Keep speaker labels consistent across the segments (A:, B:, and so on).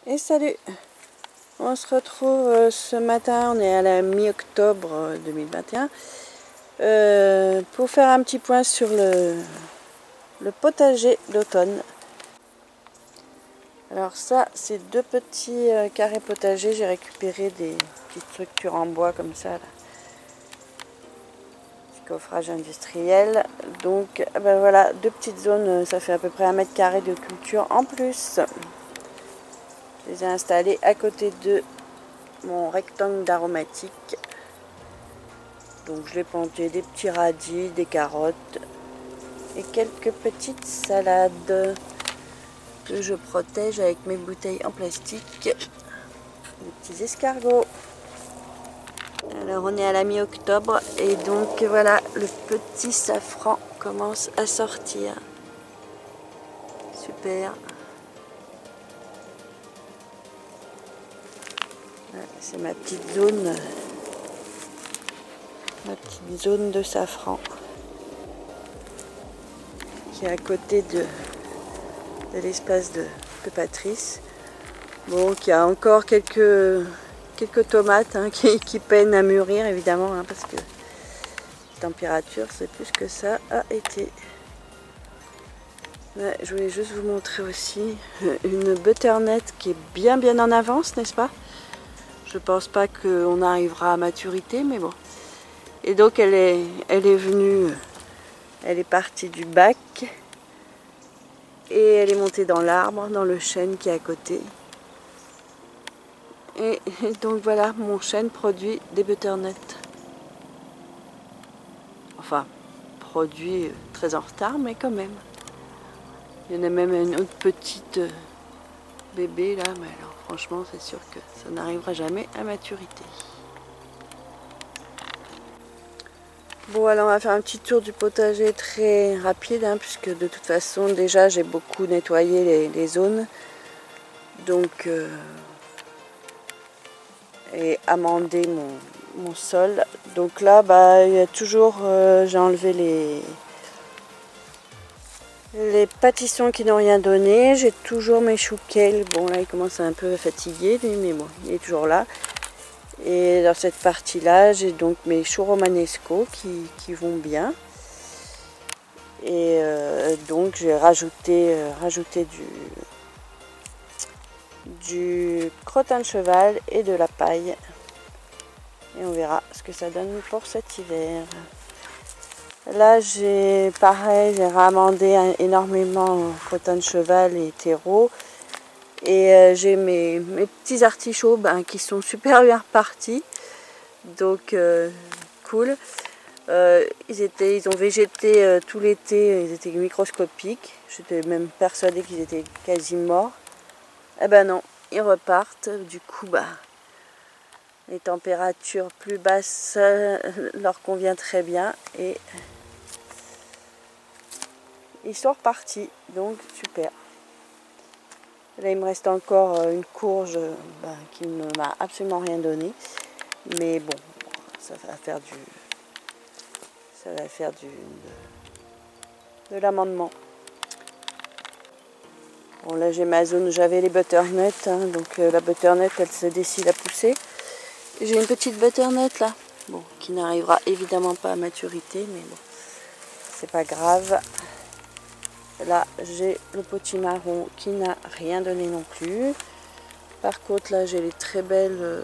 A: Et salut! On se retrouve ce matin, on est à la mi-octobre 2021 pour faire un petit point sur le potager d'automne. Alors ça, c'est deux petits carrés potagers, j'ai récupéré des petites structures en bois comme ça, là. Coffrage industriel. Donc ben voilà, deux petites zones, ça fait à peu près 1 mètre carré de culture en plus. Je les ai installées à côté de mon rectangle d'aromatique. Donc je l'ai planté des petits radis, des carottes et quelques petites salades que je protège avec mes bouteilles en plastique. Des petits escargots. Alors on est à la mi-octobre et donc voilà, le petit safran commence à sortir. Super. C'est ma petite zone de safran qui est à côté de l'espace de Patrice. Bon, qui a encore quelques tomates hein, qui peinent à mûrir évidemment hein, parce que la température c'est plus que ça a été. Ouais, je voulais juste vous montrer aussi une butternut qui est bien en avance, n'est-ce pas? Je pense pas qu'on arrivera à maturité, mais bon. Et donc elle est venue, elle est partie du bac et elle est montée dans l'arbre, dans le chêne qui est à côté. Et donc voilà, mon chêne produit des butternuts. Enfin, produit très en retard, mais quand même. Il y en a même une autre petite bébé là, mais alors franchement, c'est sûr que ça n'arrivera jamais à maturité. Bon, alors on va faire un petit tour du potager très rapide, hein, puisque de toute façon, déjà, j'ai beaucoup nettoyé les zones. Donc, et amendé mon sol. Donc là, bah, il y a toujours, j'ai enlevé les pâtissons qui n'ont rien donné. J'ai toujours mes choux kale. Bon, là, il commence un peu à fatiguer, lui, mais bon, il est toujours là. Et dans cette partie-là, j'ai donc mes choux romanesco qui vont bien. Et donc, j'ai rajouté du crottin de cheval et de la paille. Et on verra ce que ça donne pour cet hiver. Là, j'ai ramendé énormément crottin de cheval et terreau. Et j'ai mes petits artichauts qui sont super bien repartis. Donc, cool. Ils ont végété tout l'été, ils étaient microscopiques. J'étais même persuadée qu'ils étaient quasi morts. Eh ben non, ils repartent. Du coup, les températures plus basses leur convient très bien et ils sont repartis, donc super. Là il me reste encore une courge qui ne m'a absolument rien donné, mais bon, ça va faire de l'amendement. Bon, là j'ai ma zone, j'avais les butternuts, hein, donc la butternut elle se décide à pousser. J'ai une petite butternut là, bon, qui n'arrivera évidemment pas à maturité, mais bon, c'est pas grave. Là, j'ai le potimarron qui n'a rien donné non plus. Par contre, là, j'ai les très belles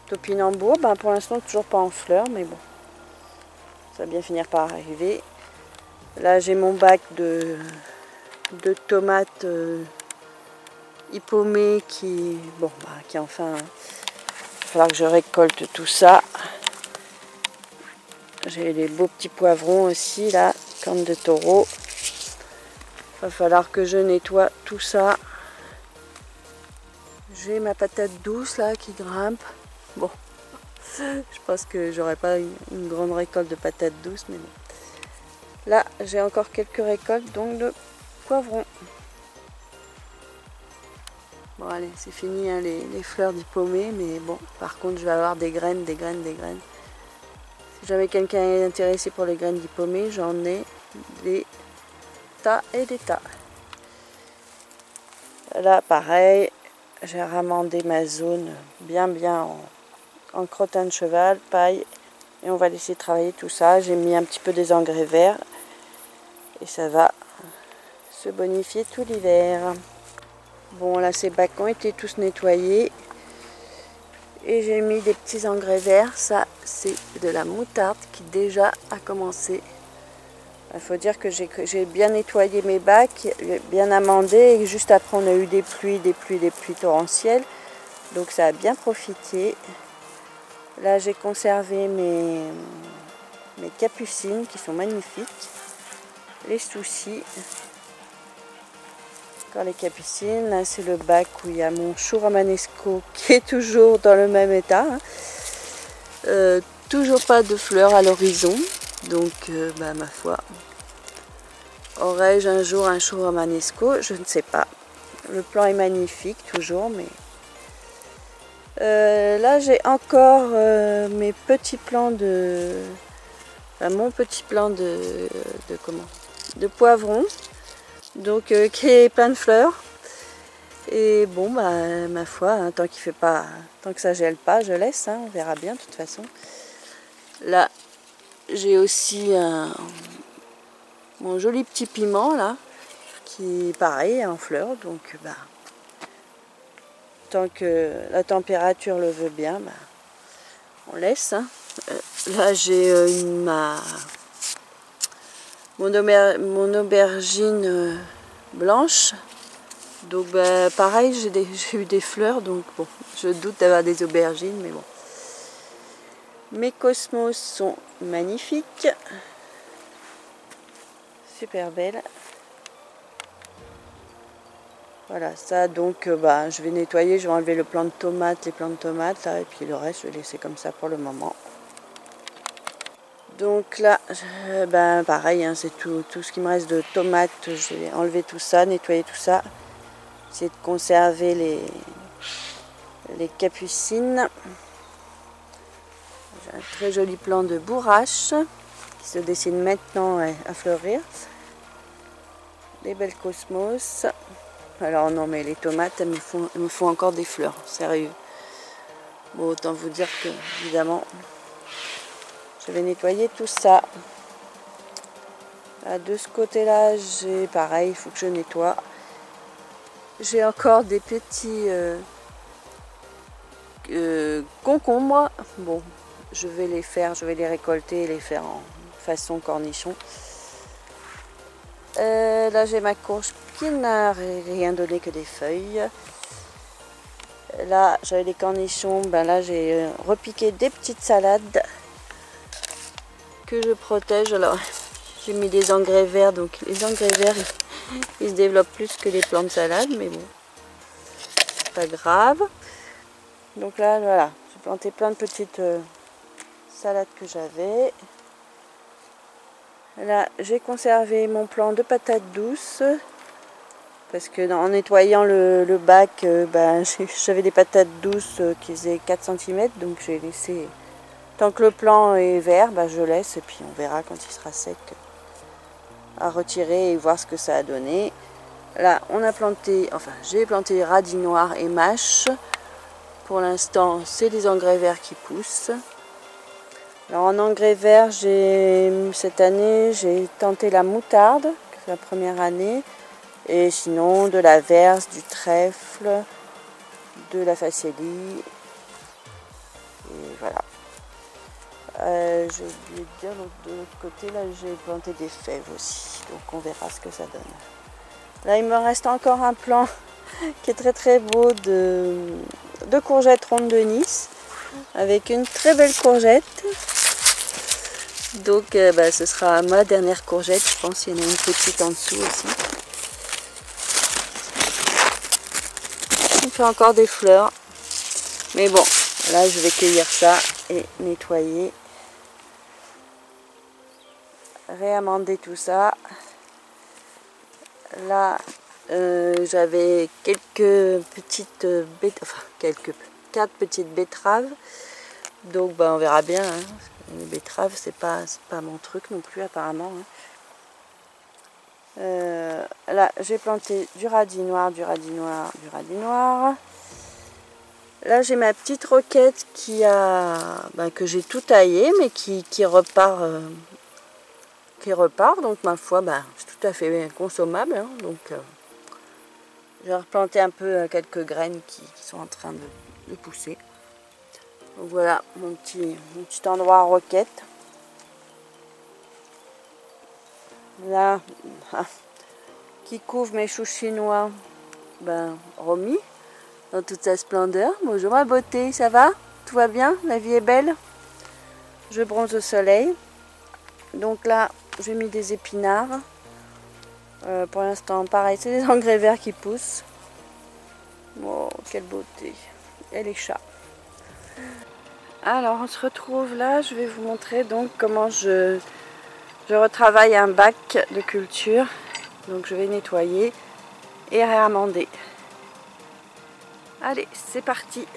A: topinambours. Pour l'instant, toujours pas en fleurs, mais bon, ça va bien finir par arriver. Là, j'ai mon bac de tomates hippomées qui enfin... Il va falloir que je récolte tout ça. J'ai les beaux petits poivrons aussi, là, cornes de taureau. Il va falloir que je nettoie tout ça. J'ai ma patate douce là qui grimpe. Bon, je pense que j'aurai pas une grande récolte de patates douces, mais bon. Là, j'ai encore quelques récoltes donc de poivrons. Bon, allez, c'est fini hein, les fleurs d'hippomée, mais bon, par contre, je vais avoir des graines. Si jamais quelqu'un est intéressé pour les graines d'hippomée, j'en ai des tas et des tas. Là, pareil, j'ai ramendé ma zone bien en crottin de cheval, paille. Et on va laisser travailler tout ça. J'ai mis un petit peu des engrais verts. Et ça va se bonifier tout l'hiver. Bon, là, ces bacs ont été tous nettoyés. Et j'ai mis des petits engrais verts. Ça, c'est de la moutarde qui déjà a commencé. Il faut dire que j'ai bien nettoyé mes bacs, bien amendé. Et juste après, on a eu des pluies torrentielles. Donc, ça a bien profité. Là, j'ai conservé mes capucines qui sont magnifiques. Les soucis. Encore les capucines. Là, c'est le bac où il y a mon chou romanesco qui est toujours dans le même état. Toujours pas de fleurs à l'horizon. Donc, ma foi, aurais-je un jour un chou romanesco? Je ne sais pas. Le plan est magnifique, toujours, mais... là, j'ai encore mes petits plants de... Enfin, mon petit plant de poivron. Donc, qui est plein de fleurs. Et bon, ma foi, hein, tant que ça gèle pas, je laisse. Hein, on verra bien, de toute façon. Là, j'ai aussi mon joli petit piment, là, qui, pareil, est en fleurs. Donc, tant que la température le veut bien, on laisse. Hein. Là, j'ai mon aubergine blanche. Donc, pareil, j'ai eu des fleurs. Donc, bon, je doute d'avoir des aubergines, mais bon. Mes cosmos sont magnifiques. Super belles. Voilà, ça, donc, je vais nettoyer. Je vais enlever le plant de tomates, les plants de tomates, là, et puis le reste, je vais laisser comme ça pour le moment. Donc là, pareil, hein, c'est tout ce qui me reste de tomates. Je vais enlever tout ça, nettoyer tout ça. Essayer de conserver les capucines. J'ai un très joli plant de bourrache qui se dessine maintenant à fleurir. Des belles cosmos. Alors non, mais les tomates, elles me font encore des fleurs, sérieux. Bon, autant vous dire que, évidemment, je vais nettoyer tout ça. Là, de ce côté-là, j'ai pareil, il faut que je nettoie. J'ai encore des petits concombres. Bon, je vais les récolter et les faire en façon cornichon. Là, j'ai ma courge qui n'a rien donné que des feuilles. Là, j'avais des cornichons. Là, j'ai repiqué des petites salades que je protège. Alors, j'ai mis des engrais verts. Donc, les engrais verts, ils se développent plus que les plants de salade. Mais bon, c'est pas grave. Donc là, voilà. J'ai planté plein de petites salades que j'avais. Là, j'ai conservé mon plant de patates douces. Parce que en nettoyant le bac, j'avais des patates douces qui faisaient 4 cm. Donc j'ai laissé, tant que le plant est vert, je laisse. Et puis on verra quand il sera sec à retirer et voir ce que ça a donné. Là, on a planté, j'ai planté radis noirs et mâches. Pour l'instant, c'est des engrais verts qui poussent. Alors en engrais verts, cette année, j'ai tenté la moutarde, c'est la première année. Et sinon, de la verse, du trèfle, de la facélie. Et voilà. J'ai oublié de dire, de l'autre côté, là, j'ai planté des fèves aussi. Donc on verra ce que ça donne. Là, il me reste encore un plant qui est très très beau de courgettes rondes de Nice. Avec une très belle courgette. Donc ce sera ma dernière courgette. Je pense qu'il y en a une petite en dessous aussi. On fait encore des fleurs. Mais bon, là je vais cueillir ça et nettoyer. Réamender tout ça. Là j'avais quelques petites quatre petites betteraves. Donc on verra bien. Hein. Les betteraves, c'est pas mon truc non plus apparemment. Hein. Là, j'ai planté du radis noir, du radis noir, du radis noir. Là, j'ai ma petite roquette qui a, que j'ai tout taillé, mais qui repart. Donc ma foi, c'est tout à fait consommable. Hein, donc, j'ai replanté un peu quelques graines qui sont en train de pousser. Donc voilà mon petit endroit à roquette. Là, qui couvre mes choux chinois, Romy, dans toute sa splendeur. Bonjour ma beauté, ça va? Tout va bien? La vie est belle? Je bronze au soleil. Donc là, j'ai mis des épinards. Pour l'instant, pareil, c'est des engrais verts qui poussent. Oh, quelle beauté! Et les chats. Alors, on se retrouve là. Je vais vous montrer donc comment je retravaille un bac de culture. Donc, je vais nettoyer et réamender. Allez, c'est parti!